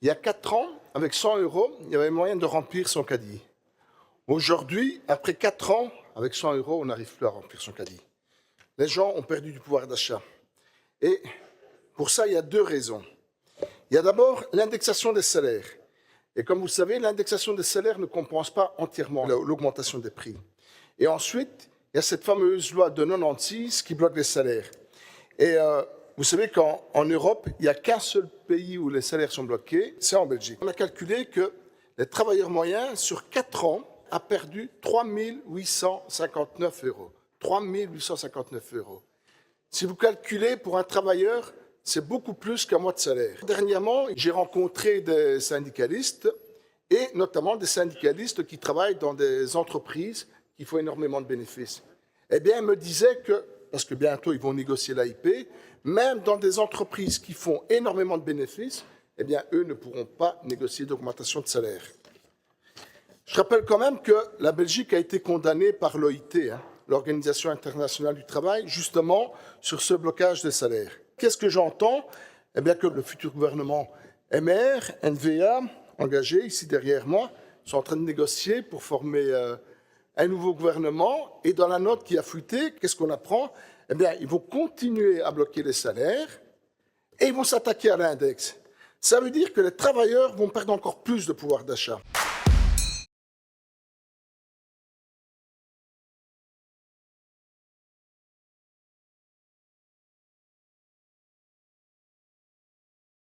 Il y a 4 ans, avec 100 euros, il y avait moyen de remplir son caddie. Aujourd'hui, après 4 ans, avec 100 euros, on n'arrive plus à remplir son caddie. Les gens ont perdu du pouvoir d'achat. Et pour ça, il y a 2 raisons. Il y a d'abord l'indexation des salaires. Et comme vous le savez, l'indexation des salaires ne compense pas entièrement l'augmentation des prix. Et ensuite, il y a cette fameuse loi de 96 qui bloque les salaires. Et vous savez qu'en Europe, il n'y a qu'un seul pays où les salaires sont bloqués, c'est en Belgique. On a calculé que les travailleurs moyens, sur 4 ans, a perdu 3 859 euros. 3 859 euros. Si vous calculez pour un travailleur, c'est beaucoup plus qu'un mois de salaire. Dernièrement, j'ai rencontré des syndicalistes, et notamment des syndicalistes qui travaillent dans des entreprises qui font énormément de bénéfices. Eh bien, ils me disaient que, parce que bientôt ils vont négocier l'AIP, même dans des entreprises qui font énormément de bénéfices, eh bien, eux ne pourront pas négocier d'augmentation de salaire. Je rappelle quand même que la Belgique a été condamnée par l'OIT, l'Organisation internationale du travail, justement sur ce blocage des salaires. Qu'est-ce que j'entends? Eh bien, que le futur gouvernement MR, NVA, engagé ici derrière moi, sont en train de négocier pour former un nouveau gouvernement. Et dans la note qui a fuité, qu'est-ce qu'on apprend? Eh bien, ils vont continuer à bloquer les salaires et ils vont s'attaquer à l'index. Ça veut dire que les travailleurs vont perdre encore plus de pouvoir d'achat.